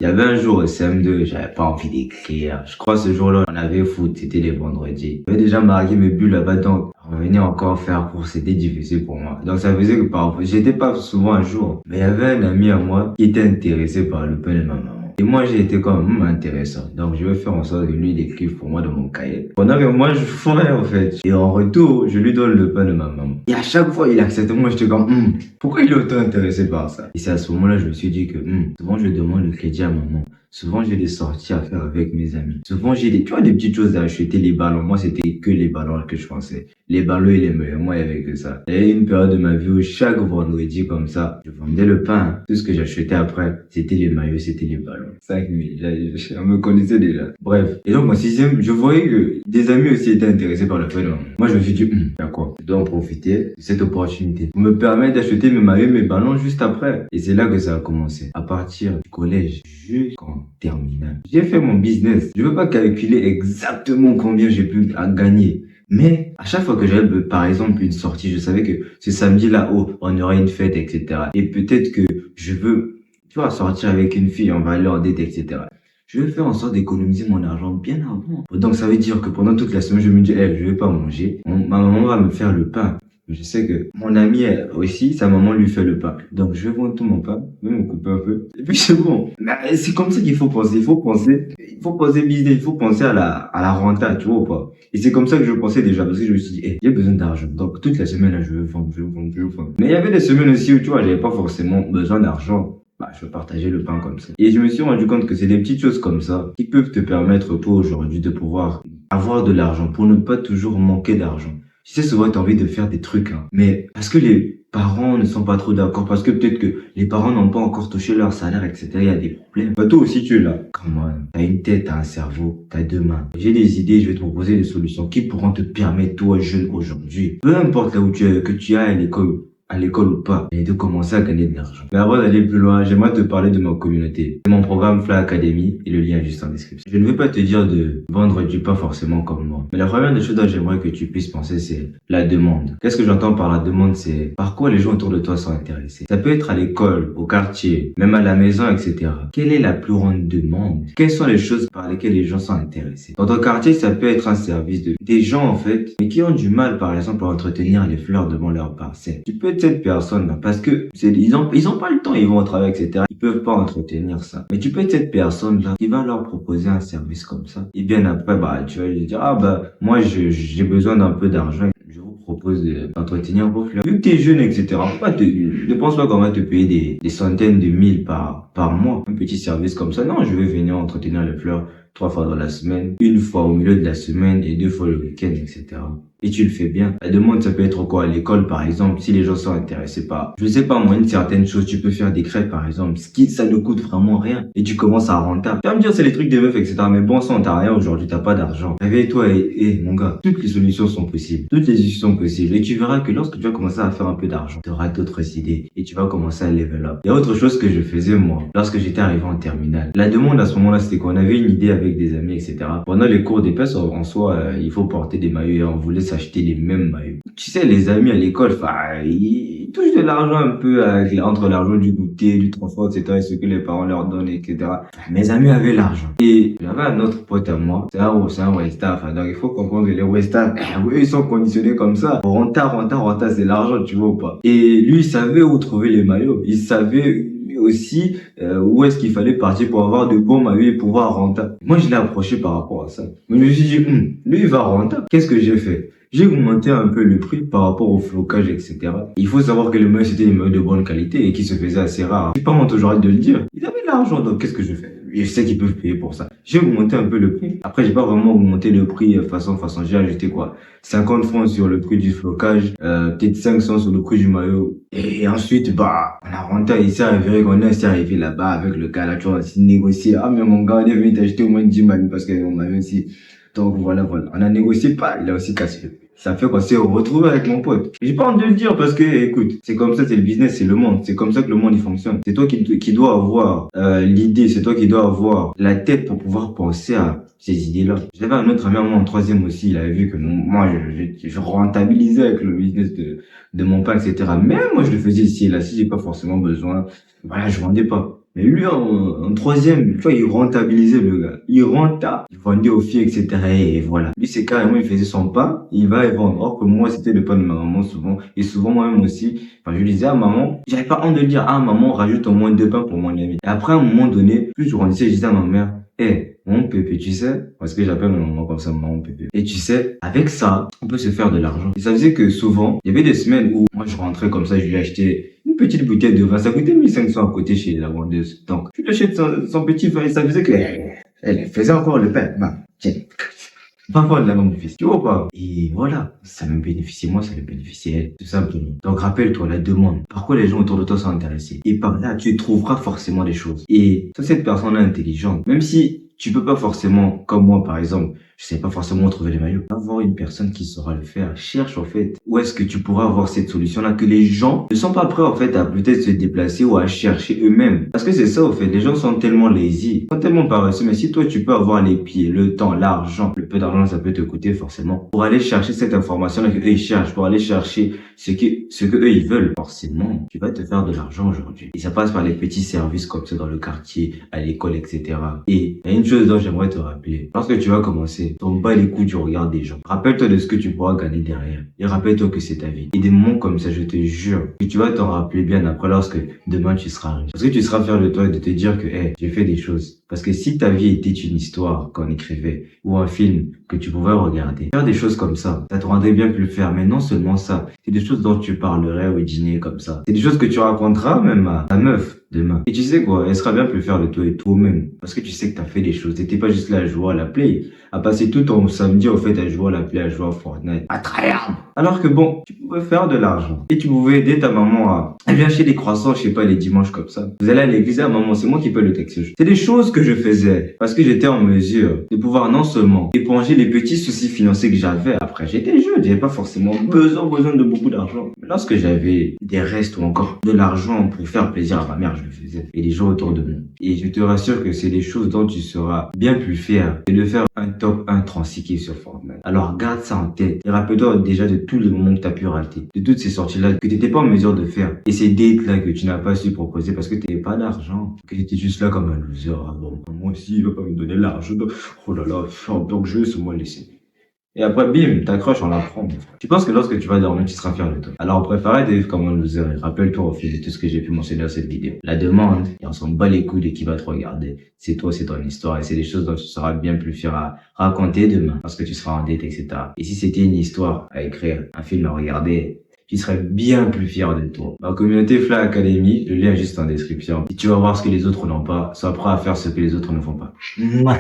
Il y avait un jour au CM2, j'avais pas envie d'écrire. Je crois ce jour-là, on avait foot, c'était les vendredis. J'avais déjà marqué mes buts là-bas, donc revenir encore faire cours, c'était difficile pour moi. Donc ça faisait que parfois, j'étais pas souvent un jour, mais il y avait un ami à moi qui était intéressé par le pain de ma maman. Et moi, j'ai été comme, intéressant. Donc, je vais faire en sorte que lui, il écrive pour moi dans mon cahier. Pendant que moi, je ferai, en fait. Et en retour, je lui donne le pain de ma maman. Et à chaque fois, il accepte. Moi, j'étais comme, pourquoi il est autant intéressé par ça? Et c'est à ce moment-là, je me suis dit que, souvent, je demande le crédit à maman. Souvent, j'ai des sorties à faire avec mes amis. Souvent, j'ai des, tu vois, des petites choses à acheter, les ballons. Moi, c'était que les ballons que je pensais. Les ballons et les meilleurs. Moi, il y avait que ça. Il y avait une période de ma vie où chaque vendredi, comme ça, je vendais le pain. Tout ce que j'achetais après, c'était les maillots, c'était les ballons. 5000. On me connaissait déjà. Bref. Et donc, en sixième, je voyais que des amis aussi étaient intéressés par le phénomène. Moi, je me suis dit, y'a quoi? Je dois en profiter de cette opportunité pour me permettre d'acheter mes maillots, mes ballons juste après. Et c'est là que ça a commencé. À partir du collège jusqu'en terminale. J'ai fait mon business. Je veux pas calculer exactement combien j'ai pu gagner. Mais à chaque fois que j'avais par exemple une sortie, je savais que ce samedi-là, on aurait une fête, etc. Et peut-être que je veux, tu vois, sortir avec une fille, on va aller en date, etc. Je vais faire en sorte d'économiser mon argent bien avant. Donc ça veut dire que pendant toute la semaine, je me dis, je vais pas manger. Ma maman va me faire le pain. Je sais que mon ami aussi, sa maman lui fait le pain. Donc je vais vendre tout mon pain, je vais me couper un peu. Et puis c'est bon. Mais c'est comme ça qu'il faut penser. Il faut penser business, il faut penser à la renta, tu vois ou pas. Et c'est comme ça que je pensais déjà, parce que je me suis dit, j'ai besoin d'argent. Donc toute la semaine, là, je vais vendre. Mais il y avait des semaines aussi où, tu vois, j'avais pas forcément besoin d'argent. Je vais partager le pain comme ça. Et je me suis rendu compte que c'est des petites choses comme ça qui peuvent te permettre, toi, aujourd'hui, de pouvoir avoir de l'argent pour ne pas toujours manquer d'argent. Tu sais, souvent, t'as envie de faire des trucs, mais parce que les parents ne sont pas trop d'accord, parce que peut-être que les parents n'ont pas encore touché leur salaire, etc., il y a des problèmes. Bah, toi aussi, tu es là. Comment? T'as une tête, t'as un cerveau, t'as deux mains. J'ai des idées, je vais te proposer des solutions qui pourront te permettre, toi, jeune, aujourd'hui, peu importe là où que tu es à l'école ou pas, et de commencer à gagner de l'argent. Mais avant d'aller plus loin, j'aimerais te parler de ma communauté, de mon programme Fly Academy, et le lien est juste en description. Je ne vais pas te dire de vendre du pain forcément comme moi. Mais la première des choses dont j'aimerais que tu puisses penser, c'est la demande. Qu'est-ce que j'entends par la demande? C'est par quoi les gens autour de toi sont intéressés. Ça peut être à l'école, au quartier, même à la maison, etc. Quelle est la plus grande demande? Quelles sont les choses par lesquelles les gens sont intéressés? Dans ton quartier, ça peut être un service des gens, en fait, mais qui ont du mal, par exemple, à entretenir les fleurs devant leur parcelle. Tu peux cette personne-là, parce que ils ont pas le temps, ils vont au travail, etc. Ils peuvent pas entretenir ça. Mais tu peux être cette personne-là qui va leur proposer un service comme ça. Et bien après, tu vas lui dire, moi, j'ai besoin d'un peu d'argent. Je vous propose d'entretenir vos fleurs. Vu que t'es jeune, etc. Ne pense pas qu'on va te payer des centaines de mille par mois. Un petit service comme ça. Non, je vais venir entretenir les fleurs 3 fois dans la semaine, une fois au milieu de la semaine et 2 fois le week-end, etc. Et tu le fais bien. La demande, ça peut être quoi? À l'école, par exemple, si les gens sont intéressés par, je sais pas moi, une certaine chose, tu peux faire des crêpes, par exemple, ça ne coûte vraiment rien. Et tu commences à rentable. Tu vas me dire, c'est les trucs des meufs, etc. Mais bon sang, t'as rien aujourd'hui, t'as pas d'argent. Réveille-toi et mon gars, toutes les solutions sont possibles. Toutes les issues sont possibles. Et tu verras que lorsque tu vas commencer à faire un peu d'argent, tu auras d'autres idées. Et tu vas commencer à level up. Il y a autre chose que je faisais, moi, lorsque j'étais arrivé en terminale. La demande à ce moment-là, c'était qu'on avait une idée avec des amis, etc. Pendant les cours d'épaisse, en soi, il faut porter des maillots et on voulait s'acheter les mêmes maillots. Tu sais, les amis à l'école, ils touchent de l'argent un peu entre l'argent du goûter, du transport, etc. et ce que les parents leur donnent, etc. Mes amis avaient l'argent. Et j'avais un autre pote à moi, c'est un Westaf. Donc il faut comprendre que les Westaf, oui, ils sont conditionnés comme ça. Renta, c'est l'argent, tu vois ou pas. Et lui, il savait où trouver les maillots. Il savait aussi où est-ce qu'il fallait partir pour avoir de bons maillots et pouvoir rentable. Moi, je l'ai approché par rapport à ça. Mais je me suis dit, lui, il va rentable. Qu'est-ce que j'ai fait? J'ai augmenté un peu le prix par rapport au flocage, etc. Il faut savoir que les maillots, c'était des maillots de bonne qualité et qui se faisaient assez rares. J'ai pas honte aujourd'hui de le dire. Ils avaient de l'argent, donc qu'est-ce que je fais? Je sais qu'ils peuvent payer pour ça. J'ai augmenté un peu le prix. Après, j'ai pas vraiment augmenté le prix façon. J'ai ajouté quoi? 50 francs sur le prix du flocage, peut-être 500 sur le prix du maillot. Et ensuite, on a rentré ici, arrivé là-bas avec le gars là, tu vois, on s'est négocié. Mais mon gars, on est venu t'acheter au moins 10 maillots parce qu'on m'avait aussi. Donc voilà. On a négocié pas, il a aussi cassé le prix. Ça fait qu'on s'est retrouvé avec mon pote. J'ai pas honte de le dire parce que, écoute, c'est comme ça, c'est le business, c'est le monde. C'est comme ça que le monde, il fonctionne. C'est toi qui dois avoir l'idée, c'est toi qui dois avoir la tête pour pouvoir penser à ces idées-là. J'avais un autre ami à moi en troisième aussi, il avait vu que moi, je rentabilisais avec le business de mon pain, etc. Mais moi, je le faisais ici et là, si j'ai pas forcément besoin, je vendais pas. Mais lui, en troisième, tu vois, il rentabilisait le gars. Il vendait aux filles, etc. Et voilà. Lui, c'est carrément, il faisait son pain, il va et vendre. Or que moi, c'était le pain de ma maman souvent. Et souvent, moi-même aussi, enfin, je lui disais à maman, j'avais pas honte de le dire, ah, maman, rajoute au moins 2 pains pour mon ami. Et après, à un moment donné, plus je grandissais, je disais à ma mère, mon pépé, tu sais, parce que j'appelle ma maman comme ça, maman pépé. Et tu sais, avec ça, on peut se faire de l'argent. Et ça faisait que souvent, il y avait des semaines où moi je rentrais comme ça, je lui achetais une petite bouteille de vin. Ça coûtait 1500 à côté chez la vendeuse. Donc, je lui achète son petit vin et ça faisait que elle faisait encore le pain. Bah, tiens. Pas voir de la mon fils. Tu vois pas? Et voilà. Ça me bénéficie moi, ça me bénéficie elle. Tout simplement. Donc, rappelle-toi la demande. Par quoi les gens autour de toi sont intéressés? Et par là, tu trouveras forcément des choses. Et toi, cette personne-là intelligente, même si tu peux pas forcément, comme moi, par exemple, je sais pas forcément où trouver les maillots. Avoir une personne qui saura le faire. Cherche, en fait, où est-ce que tu pourras avoir cette solution-là que les gens ne sont pas prêts, en fait, à peut-être se déplacer ou à chercher eux-mêmes. Parce que c'est ça, en fait. Les gens sont tellement lazy, sont tellement paresseux. Mais si toi, tu peux avoir les pieds, le temps, l'argent, le peu d'argent, ça peut te coûter forcément. Pour aller chercher cette information-là que eux, ils cherchent, pour aller chercher ce que eux, ils veulent. Forcément, tu vas te faire de l'argent aujourd'hui. Et ça passe par les petits services comme ça dans le quartier, à l'école, etc. Et il y a une chose dont j'aimerais te rappeler. Lorsque tu vas commencer, t'en bats les couilles du regard des gens. Rappelle-toi de ce que tu pourras gagner derrière. Et rappelle-toi que c'est ta vie. Et des moments comme ça, je te jure, que tu vas t'en rappeler bien après lorsque demain tu seras riche. Parce que tu seras fier de toi et de te dire que, j'ai fait des choses. Parce que si ta vie était une histoire qu'on écrivait, ou un film que tu pouvais regarder, faire des choses comme ça te rendrait bien plus fier. Mais non seulement ça, c'est des choses dont tu parlerais au dîner comme ça. C'est des choses que tu raconteras même à ta meuf demain. Et tu sais quoi, elle sera bien plus fière de toi et toi-même. Parce que tu sais que t'as fait des choses. T'étais pas juste là à jouer à la play, à passer tout ton samedi, en fait, à jouer à la play, à jouer à Fortnite, à tryhard. Alors que bon, tu pouvais faire de l'argent. Et tu pouvais aider ta maman à lui acheter des croissants, je sais pas, les dimanches comme ça. Vous allez à l'église, ah maman, c'est moi qui paye le taxi. C'est des choses que je faisais. Parce que j'étais en mesure de pouvoir non seulement éponger les petits soucis financiers que j'avais. Après, j'étais jeune, j'avais pas forcément besoin de beaucoup d'argent. Mais lorsque j'avais des restes ou encore de l'argent pour faire plaisir à ma mère, je le faisais. Et les gens autour de moi. Et je te rassure que c'est des choses dont tu seras bien plus fier que de faire un top 1 transiqué sur Fortnite. Alors garde ça en tête. Et rappelle-toi déjà de tous les moments que tu as pu rater. De toutes ces sorties-là que tu n'étais pas en mesure de faire. Et ces dates-là que tu n'as pas su proposer parce que tu n'avais pas d'argent. Que tu étais juste là comme un loser. Ah bon, moi aussi, il va pas me donner l'argent. Oh là là, donc je vais se moi laisser. Et après, bim, t'accroches, on la prend, mon frère. Tu penses que lorsque tu vas dormir, tu seras fier de toi. Alors, on préfère de vivre comme un loser. Et rappelle-toi au fil de tout ce que j'ai pu mentionner dans cette vidéo. La demande, et on s'en bat les couilles de qui va te regarder. C'est toi, c'est ton histoire. Et c'est des choses dont tu seras bien plus fier à raconter demain. Parce que tu seras en date, etc. Et si c'était une histoire à écrire, un film à regarder, tu serais bien plus fier de toi. Ma communauté Fly Academy, le lien est juste en description. Et tu vas voir ce que les autres n'ont pas. Sois prêt à faire ce que les autres ne font pas. Mouah.